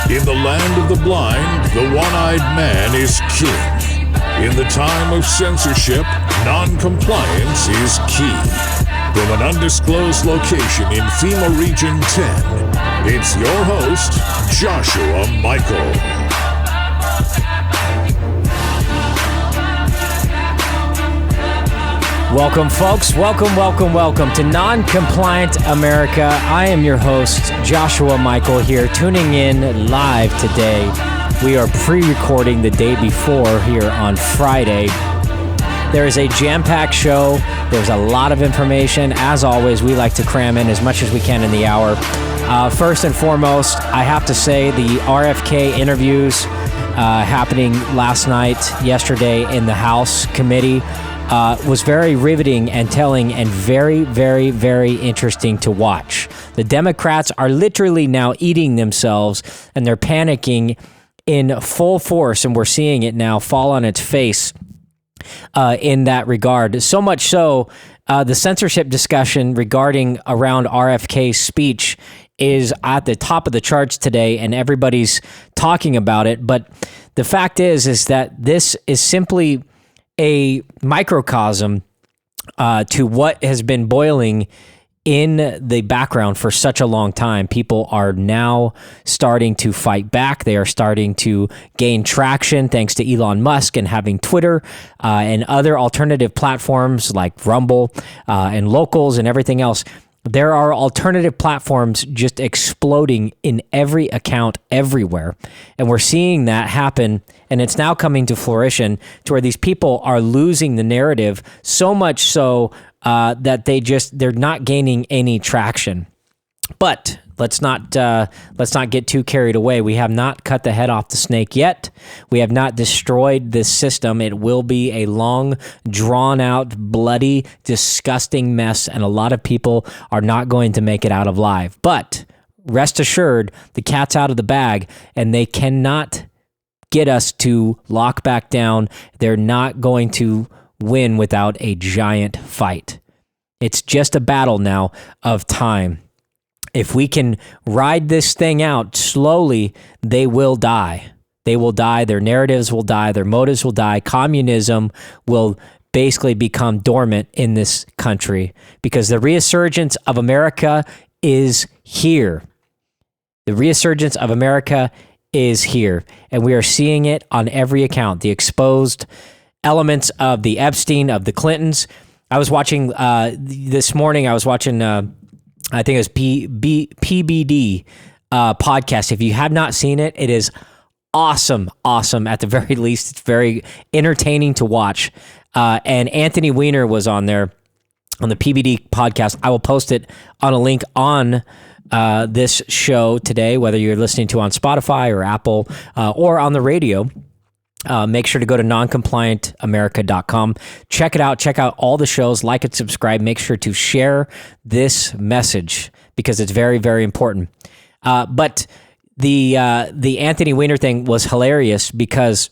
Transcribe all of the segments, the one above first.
In the land of the blind, the one-eyed man is king. In the time of censorship, non-compliance is key. From an undisclosed location in FEMA Region 10, it's your host, Joshua Michael. Welcome, folks. Welcome to Non-Compliant America. I am your host, Joshua Michael, here, tuning in live today. We are pre-recording the day before here on Friday. There is a jam-packed show. There's a lot of information. As always, we like to cram in as much as we can in the hour. First and foremost, I have to say the RFK interviews happening last night, yesterday in the House committee, was very riveting and telling and very, very, very interesting to watch. The Democrats are literally now eating themselves and they're panicking in full force, and we're seeing it now fall on its face in that regard. So much so, the censorship discussion regarding around RFK's speech is at the top of the charts today, and everybody's talking about it. But the fact is that this is simply a microcosm to what has been boiling in the background for such a long time. People are now starting to fight back. They are starting to gain traction thanks to Elon Musk and having Twitter and other alternative platforms like Rumble and Locals and everything else. There are alternative platforms just exploding in every account everywhere. And we're seeing that happen, and it's now coming to fruition to where these people are losing the narrative so much so that they're not gaining any traction. But let's not get too carried away. We have not cut the head off the snake yet. We have not destroyed this system. It will be a long, drawn-out, bloody, disgusting mess, and a lot of people are not going to make it out alive. But rest assured, the cat's out of the bag, and they cannot get us to lock back down. They're not going to win without a giant fight. It's just a battle now of time. If we can ride this thing out slowly, they will die. They will die. Their narratives will die. Their motives will die. Communism will basically become dormant in this country because the resurgence of America is here. The resurgence of America is here, and we are seeing it on every account. The exposed elements of the Epstein, of the Clintons. I was watching this morning, I think it was PBD podcast. If you have not seen it, it is awesome. At the very least, it's very entertaining to watch. And Anthony Weiner was on there on the PBD podcast. I will post it on a link on this show today, whether you're listening to on Spotify or Apple or on the radio. Make sure to go to noncompliantamerica.com. Check it out. Check out all the shows. Like and subscribe. Make sure to share this message because it's very, very important. But the Anthony Weiner thing was hilarious because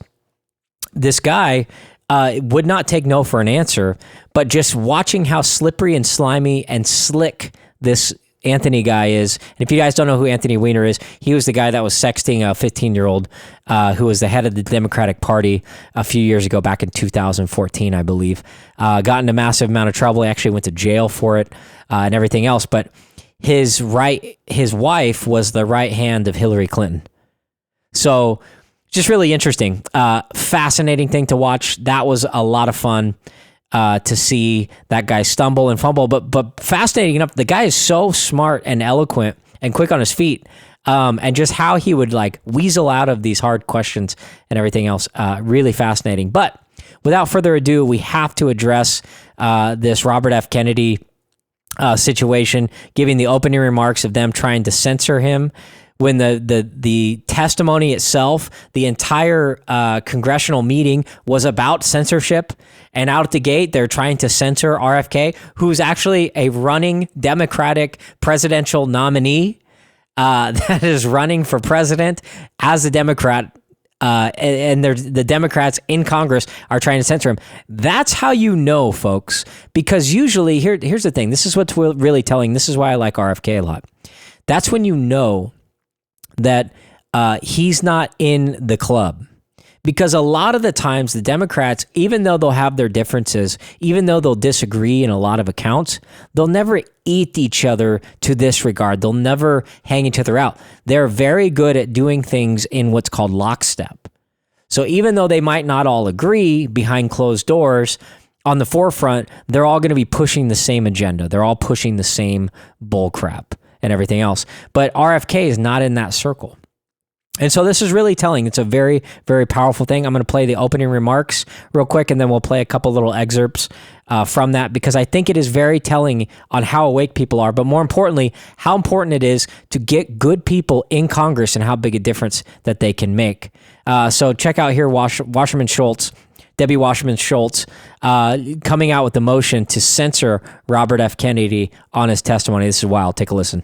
this guy would not take no for an answer, but just watching how slippery and slimy and slick this Anthony guy is. And if you guys don't know who Anthony Weiner is, he was the guy that was sexting a 15-year-old who was the head of the Democratic Party a few years ago, back in 2014, I believe. Got in a massive amount of trouble. He actually went to jail for it and everything else. But his wife was the right hand of Hillary Clinton. So just really interesting. Fascinating thing to watch. That was a lot of fun. To see that guy stumble and fumble, but fascinating enough, the guy is so smart and eloquent and quick on his feet, and just how he would like weasel out of these hard questions and everything else, really fascinating. But without further ado, we have to address this Robert F. Kennedy situation, giving the opening remarks of them trying to censor him. When the testimony itself, the entire congressional meeting was about censorship, and out at the gate, they're trying to censor RFK, who's actually a running Democratic presidential nominee that is running for president as a Democrat, and the Democrats in Congress are trying to censor him. That's how you know, folks, because usually, here's the thing. This is what's really telling. This is why I like RFK a lot. That's when you know that he's not in the club. Because a lot of the times the Democrats, even though they'll have their differences, even though they'll disagree in a lot of accounts, they'll never eat each other to this regard. They'll never hang each other out. They're very good at doing things in what's called lockstep. So even though they might not all agree behind closed doors, on the forefront, they're all going to be pushing the same agenda. They're all pushing the same bull crap and everything else. But RFK is not in that circle. And so this is really telling. It's a very, very powerful thing. I'm going to play the opening remarks real quick, and then we'll play a couple little excerpts from that, because I think it is very telling on how awake people are, but more importantly, how important it is to get good people in Congress and how big a difference that they can make. So check out here Wasserman Schultz, Debbie Wasserman Schultz, coming out with the motion to censor Robert F. Kennedy on his testimony. This is wild. Take a listen.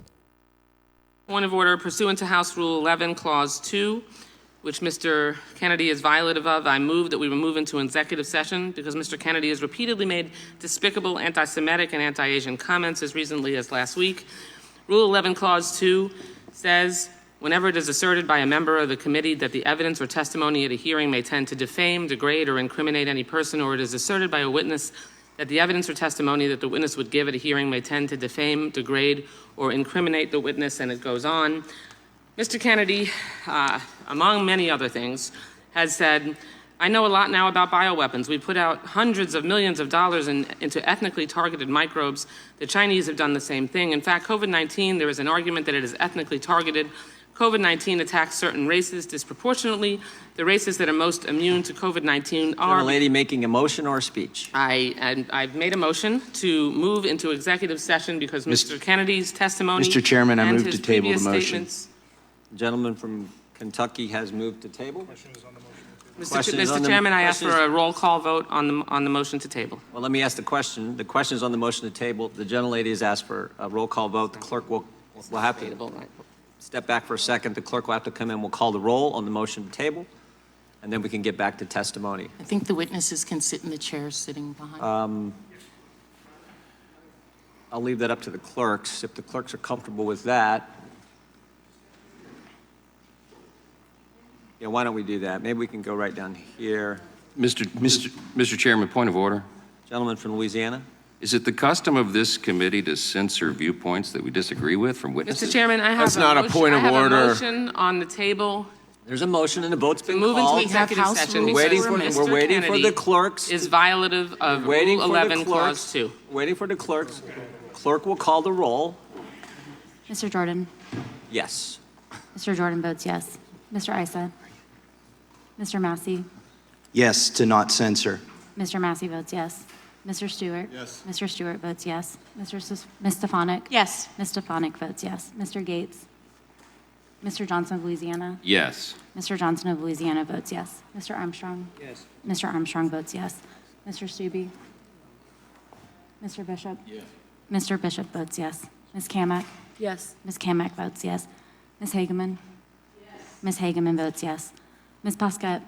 Point of order, pursuant to House Rule 11, Clause 2, which Mr. Kennedy is violative of, I move that we remove into executive session because Mr. Kennedy has repeatedly made despicable anti-Semitic and anti-Asian comments as recently as last week. Rule 11, Clause 2 says, whenever it is asserted by a member of the committee that the evidence or testimony at a hearing may tend to defame, degrade, or incriminate any person, or it is asserted by a witness that the evidence or testimony that the witness would give at a hearing may tend to defame, degrade, or incriminate the witness, and it goes on. Mr. Kennedy, among many other things, has said, I know a lot now about bioweapons. We put out hundreds of millions of dollars into ethnically targeted microbes. The Chinese have done the same thing. In fact, COVID-19, there is an argument that it is ethnically targeted. COVID-19 attacks certain races disproportionately. The races that are most immune to COVID-19 are... Is the lady making a motion or a speech? I've made a motion to move into executive session because Mr. Kennedy's testimony... Mr. Chairman, I and move his to table the previous motion. statements- The gentleman from Kentucky has moved to table. Question is on Mr. the- Chairman, I ask question for is- a roll call vote on the motion to table. Well, let me ask the question. The question is on the motion to table. The gentlelady has asked for a roll call vote. The clerk will have to step back for a second. The clerk will have to come in. We'll call the roll on the motion to table, and then we can get back to testimony. I think the witnesses can sit in the chairs sitting behind. I'll leave that up to the clerks. If the clerks are comfortable with that, yeah, why don't we do that? Maybe we can go right down here. Mr. Chairman, point of order. Gentleman from Louisiana. Is it the custom of this committee to censor viewpoints that we disagree with from witnesses? Mr. Chairman, I have That's not a point of I have order. a motion on the table There's a motion and the vote's to been move into called. executive House session rules. because We're waiting Mr. for the Kennedy clerks. is violative of Waiting Rule for the 11, Clause clerks. 2. Waiting for the clerks. Clerk will call the roll. Mr. Jordan. Yes. Mr. Jordan votes yes. Mr. Issa. Mr. Massey. Yes, to not censor. Mr. Massey votes yes. Mr. Stewart. Yes. Mr. Stewart votes yes. Ms. Stefanik. Yes. Ms. Stefanik votes yes. Mr. Gates. Mr. Johnson of Louisiana. Yes. Mr. Johnson of Louisiana votes yes. Mr. Armstrong. Yes. Mr. Armstrong votes yes. Mr. Stubbe. Mr. Bishop. Yes. Mr. Bishop votes yes. Ms. Kamak. Yes. Ms. Kamak votes yes. Ms. Hageman. Yes. Ms. Hageman votes yes. Ms. Pasquette.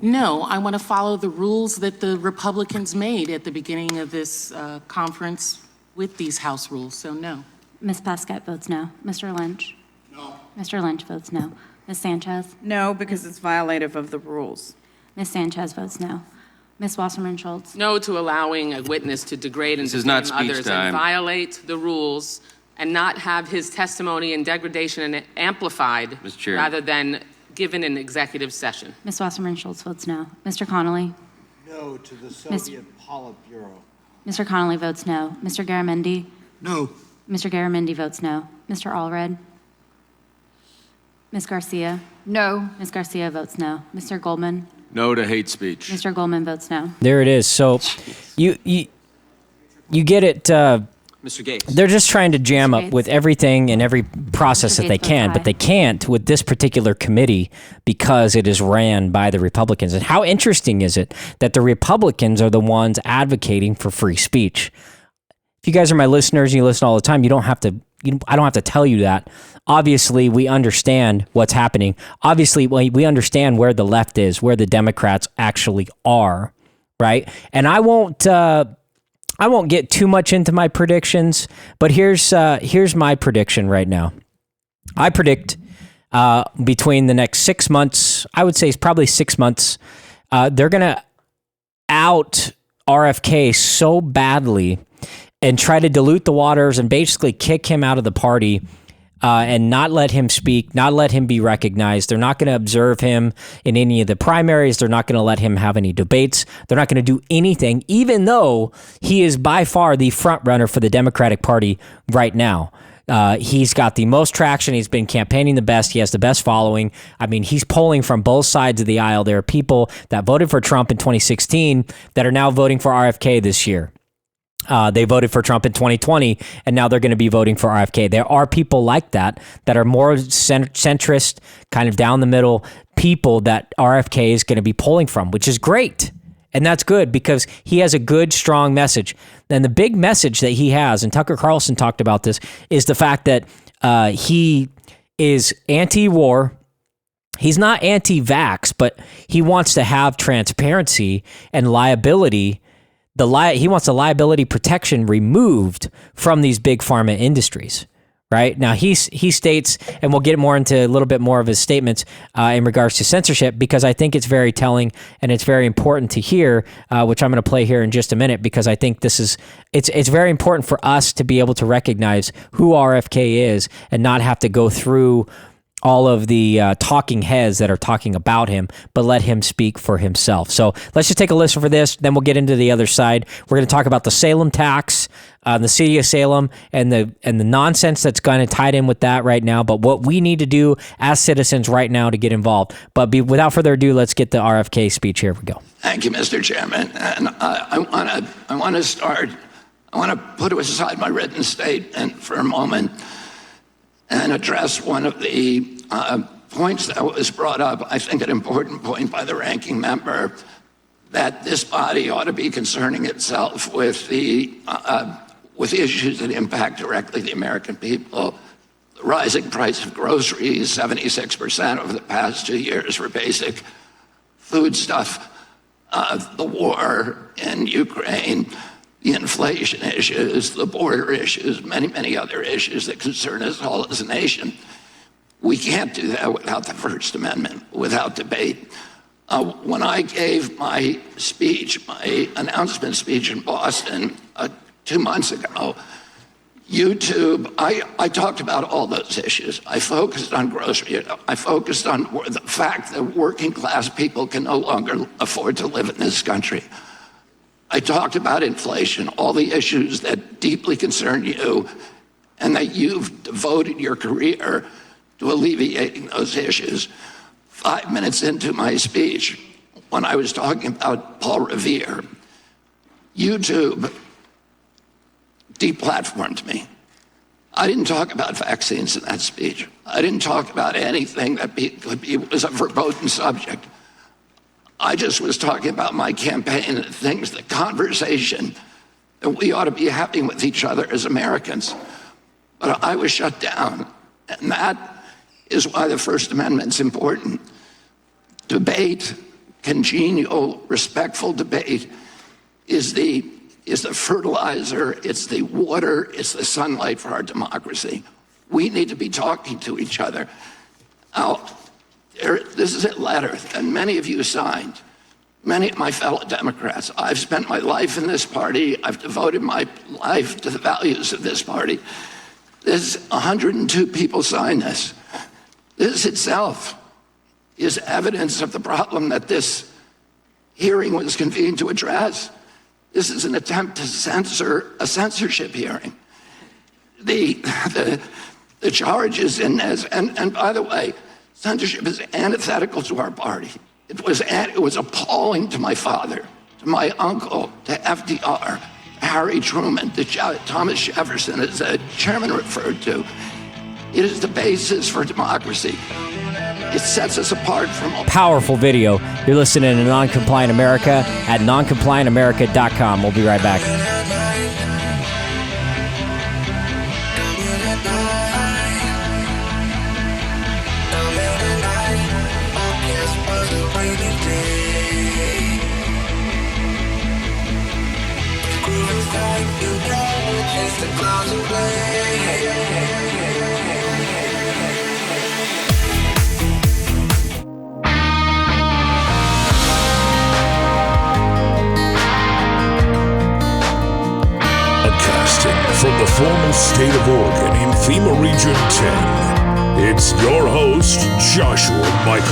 No, I want to follow the rules that the Republicans made at the beginning of this conference with these House rules, so no. Ms. Pasquette votes no. Mr. Lynch. No. Mr. Lynch votes no. Ms. Sanchez. No, because it's violative of the rules. Ms. Sanchez votes no. Ms. Wasserman Schultz. No to allowing a witness to degrade and This is defame not speech others time. and violate the rules and not have his testimony and degradation amplified Mr. Chair. rather than given in executive session. Ms. Wasserman Schultz votes no. Mr. Connolly. No to the Soviet Politburo. Mr. Connolly votes no. Mr. Garamendi. No. Mr. Garamendi votes no. Mr. Allred. Ms. Garcia. No. Ms. Garcia votes no. Mr. Goldman. No to hate speech. Mr. Goldman votes no. There it is. So you get it. Mr. Gates. They're just trying to jam Mr. up Gates. with everything and every process Mr. that they Gates can, votes but they aye. can't with this particular committee because it is ran by the Republicans. And how interesting is it that the Republicans are the ones advocating for free speech? If you guys are my listeners and you listen all the time, I don't have to tell you that. Obviously, we understand what's happening. Obviously, we understand where the left is, where the Democrats actually are, right? And I won't get too much into my predictions, but here's my prediction right now. I predict between the next 6 months. I would say it's probably 6 months. They're going to out RFK so badly and try to dilute the waters and basically kick him out of the party and not let him speak, not let him be recognized. They're not going to observe him in any of the primaries. They're not going to let him have any debates. They're not going to do anything, even though he is by far the front runner for the Democratic Party right now. He's got the most traction. He's been campaigning the best. He has the best following. I mean, he's polling from both sides of the aisle. There are people that voted for Trump in 2016 that are now voting for RFK this year. They voted for Trump in 2020, and now they're going to be voting for RFK. There are people like that are more centrist, kind of down the middle people that RFK is going to be polling from, which is great. And that's good because he has a good, strong message. And the big message that he has, and Tucker Carlson talked about this, is the fact that he is anti-war. He's not anti-vax, but he wants to have transparency and liability. He wants the liability protection removed from these big pharma industries. Right now, he states, and we'll get more into a little bit more of his statements in regards to censorship, because I think it's very telling and it's very important to hear, which I'm going to play here in just a minute, because I think it's very important for us to be able to recognize who RFK is and not have to go through all of the talking heads that are talking about him, but let him speak for himself. So let's just take a listen for this, then we'll get into the other side. We're going to talk about the Salem tax, the city of Salem, and the nonsense that's kind of tied in with that right now, but what we need to do as citizens right now to get involved. But without further ado, let's get the RFK speech. Here we go. Thank you, Mr. Chairman. And I want to start. I want to put aside my written statement for a moment and address one of the points that was brought up, I think an important point by the ranking member, that this body ought to be concerning itself with the issues that impact directly the American people. The rising price of groceries, 76% over the past 2 years for basic foodstuff, the war in Ukraine, the inflation issues, the border issues, many, many other issues that concern us all as a nation. We can't do that without the First Amendment, without debate. When I gave my speech, my announcement speech in Boston 2 months ago, YouTube, I talked about all those issues. I focused on grocery. I focused on the fact that working class people can no longer afford to live in this country. I talked about inflation, all the issues that deeply concern you, and that you've devoted your career to alleviating those issues. 5 minutes into my speech, when I was talking about Paul Revere, YouTube deplatformed me. I didn't talk about vaccines in that speech. I didn't talk about anything that was a verboten subject. I just was talking about my campaign and things, the conversation that we ought to be having with each other as Americans. But I was shut down, and that is why the First Amendment's important. Debate, congenial, respectful debate is the fertilizer, it's the water, it's the sunlight for our democracy. We need to be talking to each other. Now, this is a letter that many of you signed, many of my fellow Democrats. I've spent my life in this party. I've devoted my life to the values of this party. There's 102 people signed this. This itself is evidence of the problem that this hearing was convened to address. This is an attempt to censor a censorship hearing. The charges in this, and by the way, censorship is antithetical to our party. It was appalling to my father, to my uncle, to FDR, to Harry Truman, to Thomas Jefferson, as the chairman referred to. It is the basis for democracy. It sets us apart from all. Powerful video. You're listening to Non-Compliant America at noncompliantamerica.com. We'll be right back. state of Oregon in FEMA Region 10. It's your host, Joshua Michael.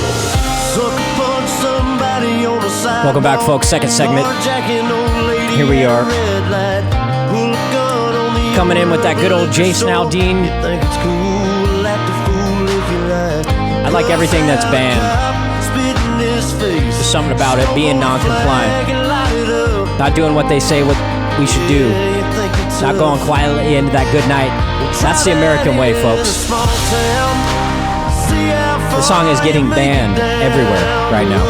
Welcome back, folks. Second segment. Here we are. Coming in with that good old Jason Aldean. I like everything that's banned. There's something about it being non-compliant. Not doing what they say what we should do. Not going quietly into that good night. That's the American way, folks. The song is getting banned everywhere right now.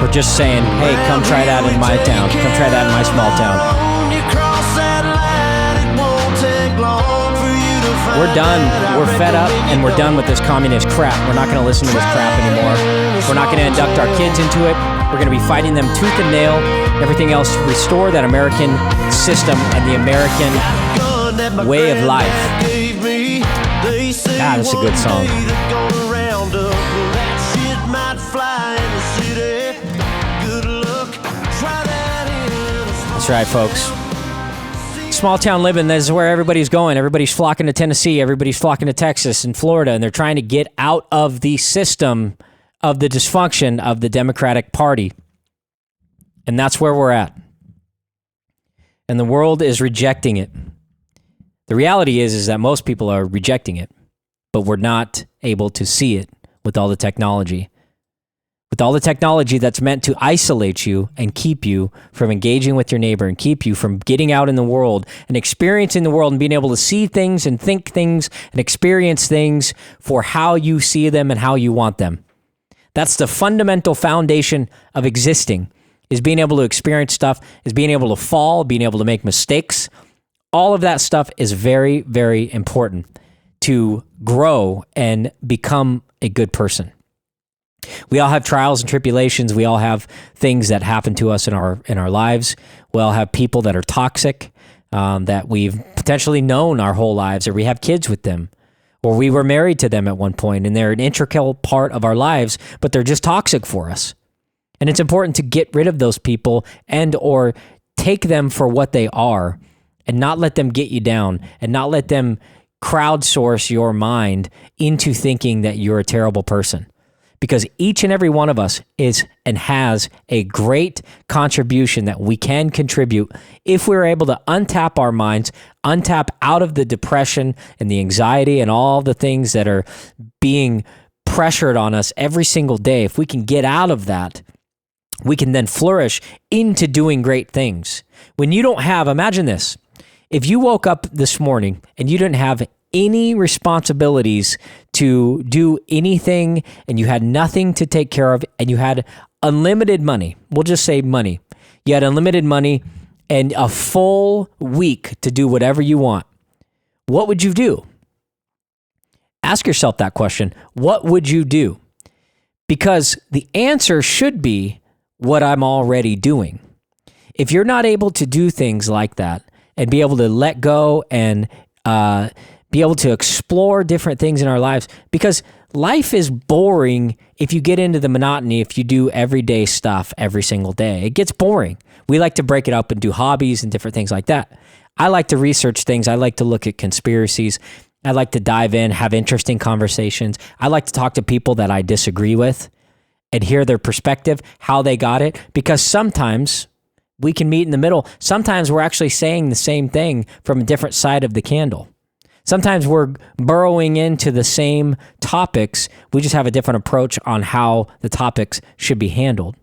We're just saying, hey, come try that in my town. Come try that in my small town. We're done. We're fed up, and we're done with this communist crap. We're not going to listen to this crap anymore. We're not going to induct our kids into it. We're going to be fighting them tooth and nail. Everything else to restore that American system and the American way of life. God, that's a good song. That's right, folks. Small town living, this is where everybody's going. Everybody's flocking to Tennessee. Everybody's flocking to Texas and Florida, and they're trying to get out of the system of the dysfunction of the Democratic Party. And that's where we're at. And the world is rejecting it. The reality is that most people are rejecting it, but we're not able to see it with all the technology. With all the technology that's meant to isolate you and keep you from engaging with your neighbor and keep you from getting out in the world and experiencing the world and being able to see things and think things and experience things for how you see them and how you want them. That's the fundamental foundation of existing, is being able to experience stuff, is being able to fall, being able to make mistakes. All of that stuff is very, very important to grow and become a good person. We all have trials and tribulations. We all have things that happen to us in our lives. We all have people that are toxic, that we've potentially known our whole lives, or we have kids with them, or we were married to them at one point, and they're an integral part of our lives, but they're just toxic for us. And it's important to get rid of those people and or take them for what they are and not let them get you down and not let them crowdsource your mind into thinking that you're a terrible person. Because each and every one of us is and has a great contribution that we can contribute if we're able to untap our minds, untap out of the depression and the anxiety and all the things that are being pressured on us every single day. If we can get out of that, we can then flourish into doing great things. When you don't have, imagine this, if you woke up this morning and you didn't have any responsibilities to do anything and you had nothing to take care of and you had unlimited money, we'll just say money. You had unlimited money and a full week to do whatever you want. What would you do? Ask yourself that question. What would you do? Because the answer should be what I'm already doing. If you're not able to do things like that and be able to let go and be able to explore different things in our lives, because life is boring if you get into the monotony, if you do everyday stuff every single day. It gets boring. We like to break it up and do hobbies and different things like that. I like to research things. I like to look at conspiracies. I like to dive in, have interesting conversations. I like to talk to people that I disagree with and hear their perspective, how they got it, because sometimes we can meet in the middle. Sometimes we're actually saying the same thing from a different side of the candle. Sometimes we're burrowing into the same topics. We just have a different approach on how the topics should be handled.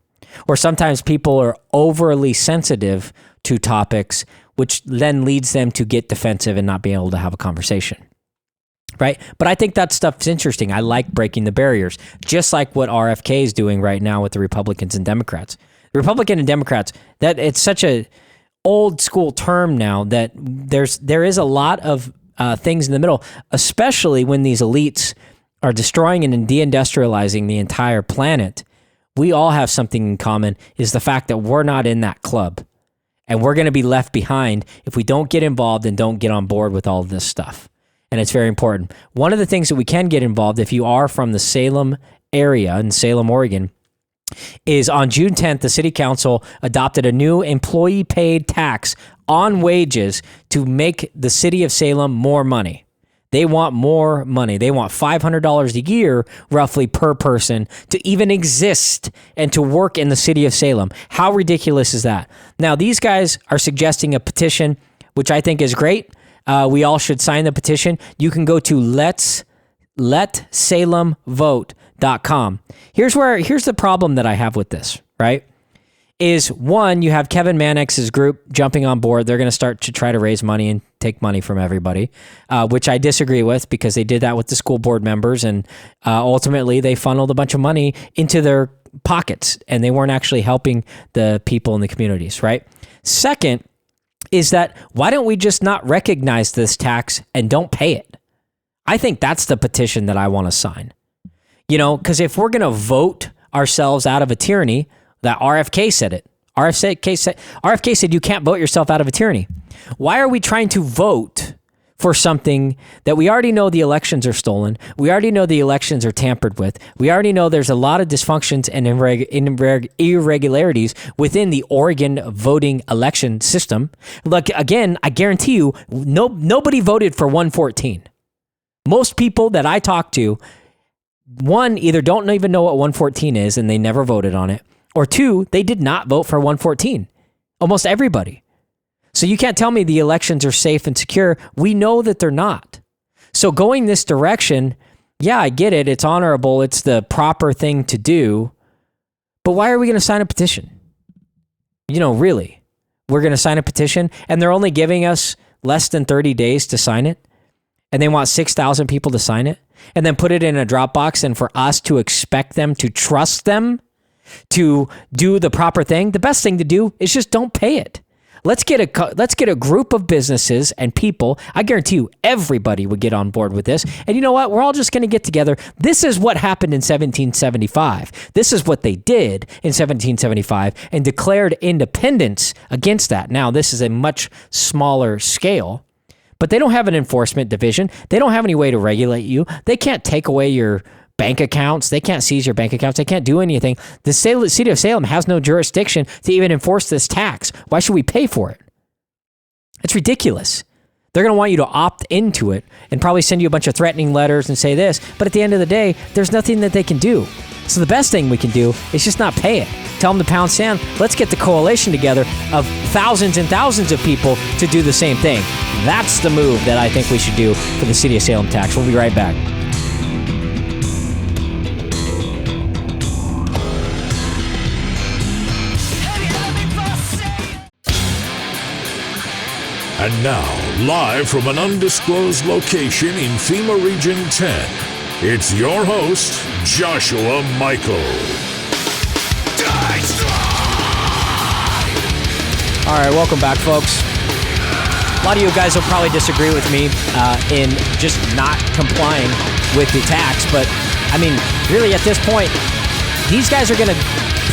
Or sometimes people are overly sensitive to topics, which then leads them to get defensive and not be able to have a conversation. Right? But I think that stuff's interesting. I like breaking the barriers, just like what RFK is doing right now with the Republicans and Democrats. The Republican and Democrats, that it's such a old school term now that there is a lot of things in the middle, especially when these elites are destroying and deindustrializing the entire planet. We all have something in common, is the fact that we're not in that club. And we're going to be left behind if we don't get involved and don't get on board with all of this stuff. And it's very important. One of the things that we can get involved, if you are from the Salem area in Salem, Oregon, is on June 10th, the city council adopted a new employee paid tax on wages to make the city of Salem more money. They want more money. They want $500 a year, roughly, per person to even exist and to work in the city of Salem. How ridiculous is that? Now, these guys are suggesting a petition, which I think is great. We all should sign the petition. You can go to letsalemvote.com. Here's the problem that I have with this, right? Is one, you have Kevin Mannix's group jumping on board. They're going to start to try to raise money and take money from everybody, which I disagree with because they did that with the school board members, and ultimately they funneled a bunch of money into their pockets, and they weren't actually helping the people in the communities, right? Second is that why don't we just not recognize this tax and don't pay it? I think that's the petition that I want to sign. You know, because if we're going to vote ourselves out of a tyranny, that RFK said it. RFK said you can't vote yourself out of a tyranny. Why are we trying to vote for something that we already know the elections are stolen? We already know the elections are tampered with. We already know there's a lot of dysfunctions and irregularities within the Oregon voting election system. Like, again, I guarantee you, nobody voted for 114. Most people that I talk to, one, either don't even know what 114 is and they never voted on it, or two, they did not vote for 114. Almost everybody. So you can't tell me the elections are safe and secure. We know that they're not. So going this direction, yeah, I get it. It's honorable. It's the proper thing to do. But why are we going to sign a petition? You know, really, we're going to sign a petition and they're only giving us less than 30 days to sign it. And they want 6,000 people to sign it and then put it in a Dropbox, and for us to expect them to trust them to do the proper thing. The best thing to do is just don't pay it. Let's get a group of businesses and people. I guarantee you everybody would get on board with this. And you know what? We're all just going to get together. This is what happened in 1775. This is what they did in 1775 and declared independence against that. Now, this is a much smaller scale, but they don't have an enforcement division. They don't have any way to regulate you. They can't take away your bank accounts. They can't seize your bank accounts. They can't do anything. The city of Salem has no jurisdiction to even enforce this tax. Why should we pay for it? It's ridiculous. They're going to want you to opt into it and probably send you a bunch of threatening letters and say this, but at the end of the day, there's nothing that they can do. So the best thing we can do is just not pay it. Tell them to pound sand. Let's get the coalition together of thousands and thousands of people to do the same thing. That's the move that I think we should do for the city of Salem tax. We'll be right back. And now, live from an undisclosed location in FEMA Region 10, it's your host, Joshua Michael. All right, welcome back, folks. A lot of you guys will probably disagree with me in just not complying with the tax, but I mean, really at this point, these guys are going to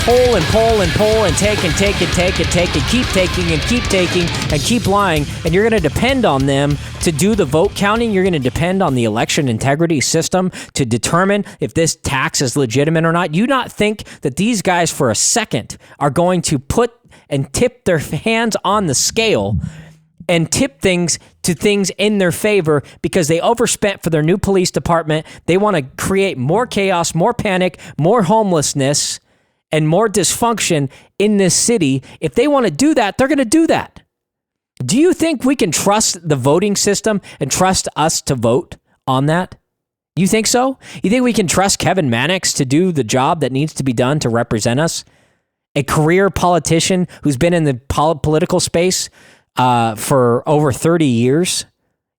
pull and pull and pull and take and take and take and take and keep taking and keep taking and keep lying, and you're going to depend on them to do the vote counting. You're going to depend on the election integrity system to determine if this tax is legitimate or not. You not think that these guys for a second are going to put and tip their hands on the scale and tip things to things in their favor because they overspent for their new police department. They want to create more chaos, more panic, more homelessness, and more dysfunction in this city. If they want to do that, they're going to do that. Do you think we can trust the voting system and trust us to vote on that? You think so? You think we can trust Kevin Mannix to do the job that needs to be done to represent us? A career politician who's been in the political space for over 30 years?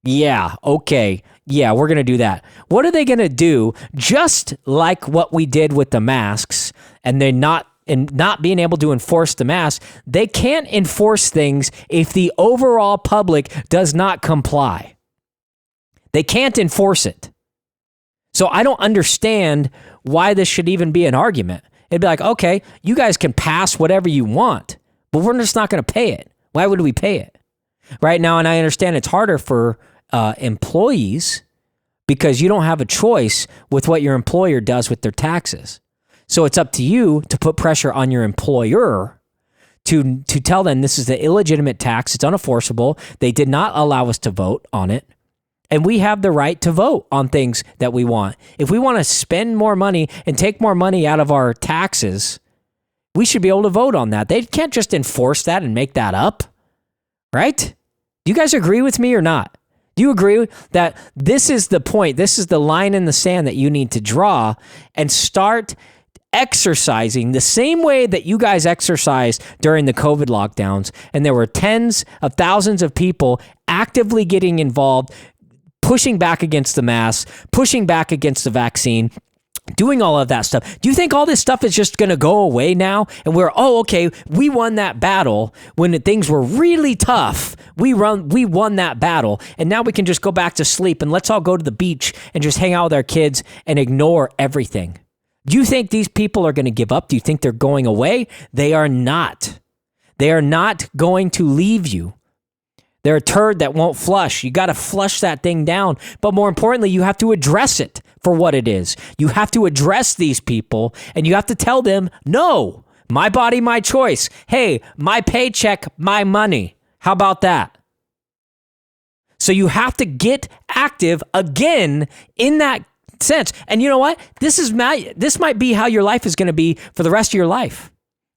Yeah, okay. Yeah, we're going to do that. What are they going to do? Just like what we did with the masks, and they're not being able to enforce the mask, they can't enforce things if the overall public does not comply. They can't enforce it. So I don't understand why this should even be an argument. It'd be like, okay, you guys can pass whatever you want, but we're just not going to pay it. Why would we pay it? Right now, and I understand it's harder for employees because you don't have a choice with what your employer does with their taxes. So it's up to you to put pressure on your employer to tell them this is an illegitimate tax. It's unenforceable. They did not allow us to vote on it. And we have the right to vote on things that we want. If we want to spend more money and take more money out of our taxes, we should be able to vote on that. They can't just enforce that and make that up, right? Do you guys agree with me or not? Do you agree that this is the point? This is the line in the sand that you need to draw and start exercising the same way that you guys exercised during the COVID lockdowns. And there were tens of thousands of people actively getting involved, pushing back against the masks, pushing back against the vaccine, doing all of that stuff. Do you think all this stuff is just going to go away now? And we're, okay, we won that battle when things were really tough. We won that battle. And now we can just go back to sleep and let's all go to the beach and just hang out with our kids and ignore everything. Do you think these people are going to give up? Do you think they're going away? They are not. They are not going to leave you. They're a turd that won't flush. You got to flush that thing down. But more importantly, you have to address it for what it is. You have to address these people and you have to tell them, no, my body, my choice. Hey, my paycheck, my money. How about that? So you have to get active again in that sense. And you know what? This might be how your life is going to be for the rest of your life.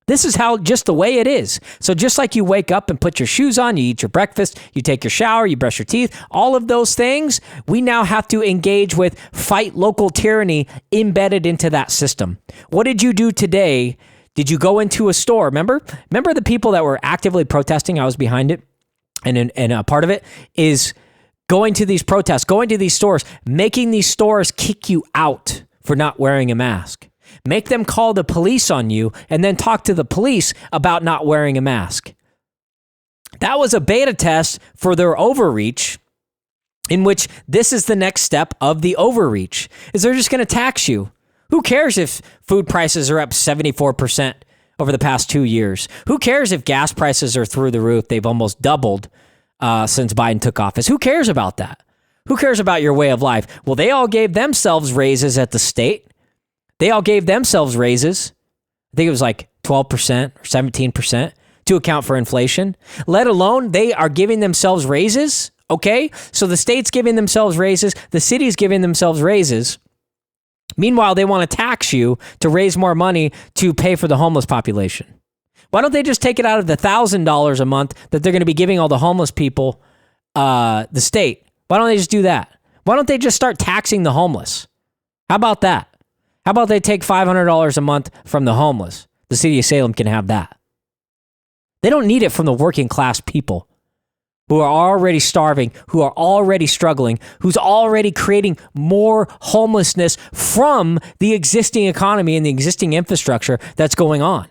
This is how just the way it is. So just like you wake up and put your shoes on, you eat your breakfast, you take your shower, you brush your teeth, all of those things, we now have to engage with fight local tyranny embedded into that system. What did you do today? Did you go into a store? Remember the people that were actively protesting? I was behind it. And a part of it is going to these protests, going to these stores, making these stores kick you out for not wearing a mask. Make them call the police on you and then talk to the police about not wearing a mask. That was a beta test for their overreach, in which this is the next step of the overreach, is they're just going to tax you. Who cares if food prices are up 74% over the past 2 years? Who cares if gas prices are through the roof? They've almost doubled since Biden took office. Who cares about that? Who cares about your way of life? Well, they all gave themselves raises at the state. They all gave themselves raises. I think it was like 12% or 17% to account for inflation, let alone they are giving themselves raises. Okay. So the state's giving themselves raises. The city's giving themselves raises. Meanwhile, they want to tax you to raise more money to pay for the homeless population. Why don't they just take it out of the $1,000 a month that they're going to be giving all the homeless people, the state? Why don't they just do that? Why don't they just start taxing the homeless? How about that? How about they take $500 a month from the homeless? The city of Salem can have that. They don't need it from the working class people who are already starving, who are already struggling, who's already creating more homelessness from the existing economy and the existing infrastructure that's going on.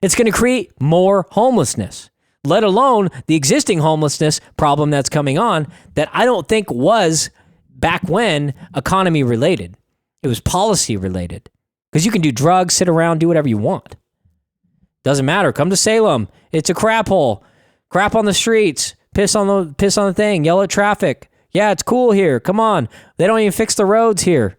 It's going to create more homelessness, let alone the existing homelessness problem that's coming on that I don't think was back when economy related. It was policy related, because you can do drugs, sit around, do whatever you want. Doesn't matter. Come to Salem. It's a crap hole. Crap on the streets. Piss on the thing. Yell at traffic. Yeah, it's cool here. Come on. They don't even fix the roads here.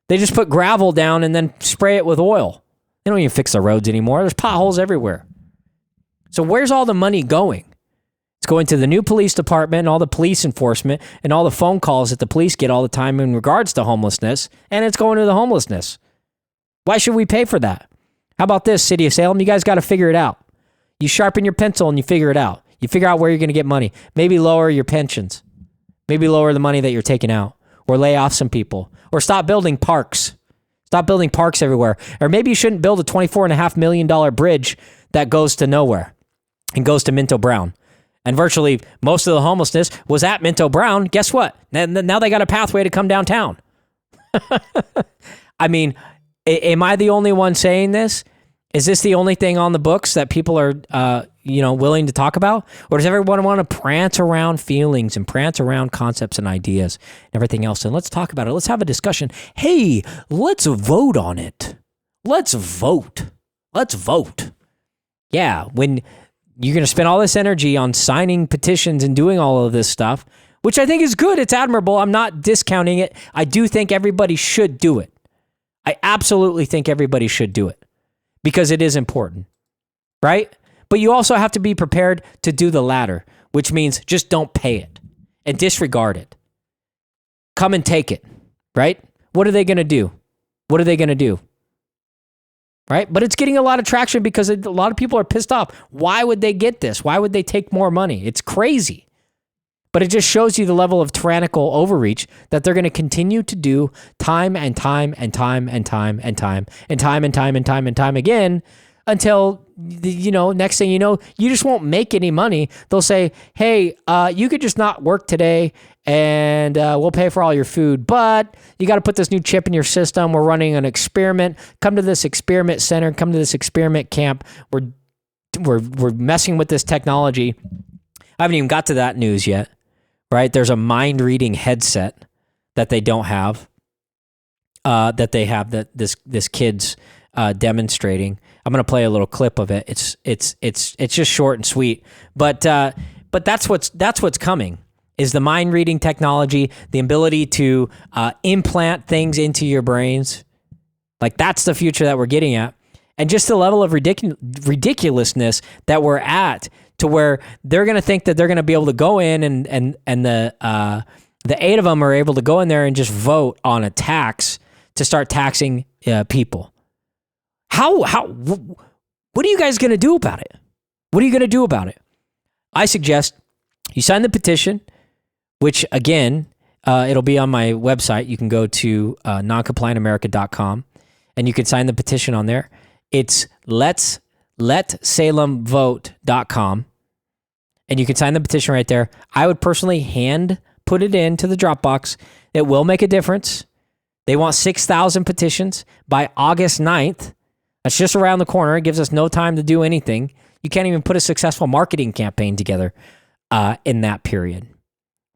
They just put gravel down and then spray it with oil. They don't even fix the roads anymore. There's potholes everywhere. So where's all the money going? It's going to the new police department and all the police enforcement and all the phone calls that the police get all the time in regards to homelessness, and it's going to the homelessness. Why should we pay for that? How about this, City of Salem? You guys got to figure it out. You sharpen your pencil and you figure it out. You figure out where you're going to get money. Maybe lower your pensions. Maybe lower the money that you're taking out, or lay off some people, or stop building parks. Stop building parks everywhere. Or maybe you shouldn't build a $24.5 million bridge that goes to nowhere and goes to Minto Brown. And virtually most of the homelessness was at Minto Brown. Guess what? Now they got a pathway to come downtown. I mean, am I the only one saying this? Is this the only thing on the books that people are, willing to talk about? Or does everyone want to prance around feelings and prance around concepts and ideas and everything else? And let's talk about it. Let's have a discussion. Hey, let's vote on it. Let's vote. Let's vote. Yeah, when you're going to spend all this energy on signing petitions and doing all of this stuff, which I think is good. It's admirable. I'm not discounting it. I do think everybody should do it. I absolutely think everybody should do it because it is important, right? But you also have to be prepared to do the latter, which means just don't pay it and disregard it. Come and take it, right? What are they going to do? What are they going to do? Right? But it's getting a lot of traction because a lot of people are pissed off. Why would they get this? Why would they take more money? It's crazy. But it just shows you the level of tyrannical overreach that they're going to continue to do time and time and time and time and time and time and time and time and time again until, next thing you know, you just won't make any money. They'll say, hey, you could just not work today and we'll pay for all your food, but you got to put this new chip in your system. We're running an experiment. Come to this experiment center. Come to this experiment camp. We're messing with this technology. I haven't even got to that news yet. Right? There's a mind-reading headset that they don't have, that they have that this kid's demonstrating. I'm gonna play a little clip of it. It's just short and sweet, but that's what's coming is the mind-reading technology, the ability to implant things into your brains. Like that's the future that we're getting at, and just the level of ridiculousness that we're at. To where they're going to think that they're going to be able to go in and the 8 of them are able to go in there and just vote on a tax to start taxing people. What are you guys going to do about it? What are you going to do about it? I suggest you sign the petition, which again, it'll be on my website. You can go to noncompliantamerica.com and you can sign the petition on there. It's letsalemvote.com. And you can sign the petition right there. I would personally hand put it into the Dropbox. It will make a difference. They want 6,000 petitions by August 9th. That's just around the corner. It gives us no time to do anything. You can't even put a successful marketing campaign together in that period,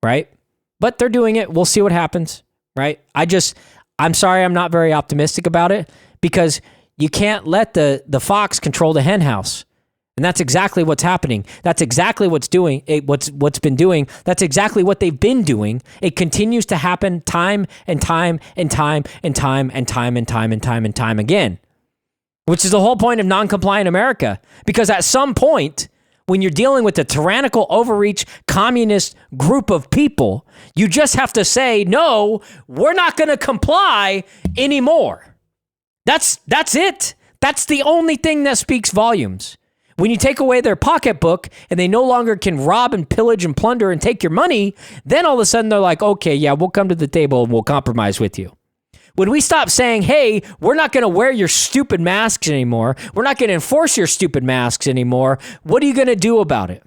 right? But they're doing it. We'll see what happens, right? I'm sorry I'm not very optimistic about it because you can't let the fox control the hen house. And that's exactly what's happening. That's exactly what's been doing. That's exactly what they've been doing. It continues to happen time and time and time and time and time and time and time and time again, which is the whole point of non-compliant America. Because at some point, when you're dealing with a tyrannical overreach communist group of people, you just have to say, no, we're not going to comply anymore. That's it. That's the only thing that speaks volumes. When you take away their pocketbook and they no longer can rob and pillage and plunder and take your money, then all of a sudden they're like, okay, yeah, we'll come to the table and we'll compromise with you. When we stop saying, hey, we're not going to wear your stupid masks anymore, we're not going to enforce your stupid masks anymore, what are you going to do about it?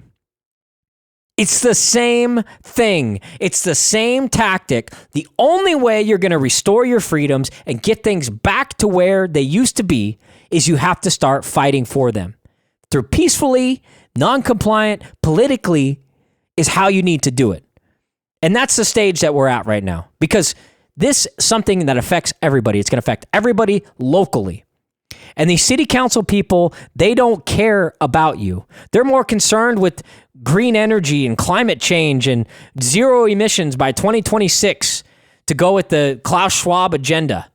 It's the same thing. It's the same tactic. The only way you're going to restore your freedoms and get things back to where they used to be is you have to start fighting for them. Through peacefully, non-compliant, politically is how you need to do it. And that's the stage that we're at right now. Because this is something that affects everybody. It's going to affect everybody locally. And these city council people, they don't care about you. They're more concerned with green energy and climate change and zero emissions by 2026 to go with the Klaus Schwab agenda.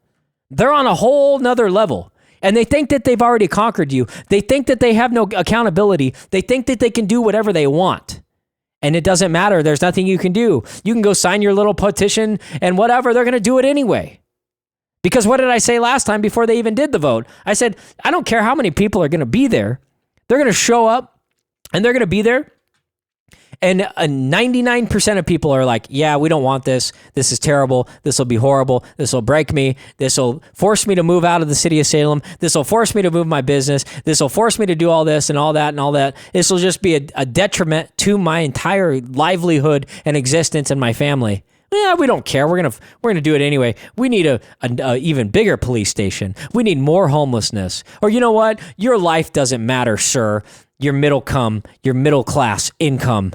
They're on a whole nother level. And they think that they've already conquered you. They think that they have no accountability. They think that they can do whatever they want. And it doesn't matter. There's nothing you can do. You can go sign your little petition and whatever. They're going to do it anyway. Because what did I say last time before they even did the vote? I said, I don't care how many people are going to be there. They're going to show up and they're going to be there. And 99% of people are like, yeah, we don't want this. This is terrible. This will be horrible. This will break me. This will force me to move out of the city of Salem. This will force me to move my business. This will force me to do all this and all that and all that. This will just be a detriment to my entire livelihood and existence and my family. Yeah, we don't care. We're gonna do it anyway. We need a even bigger police station. We need more homelessness. Or you know what? Your life doesn't matter, sir. Your middle class income.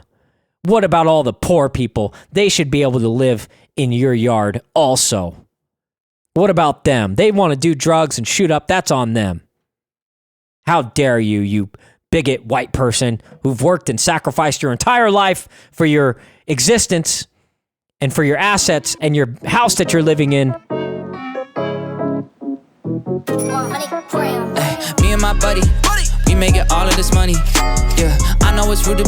What about all the poor people? They should be able to live in your yard also. What about them? They want to do drugs and shoot up. That's on them. How dare you, you bigot white person who've worked and sacrificed your entire life for your existence and for your assets and your house that you're living in. Me and my buddy, we making all of this money. know it's rude to be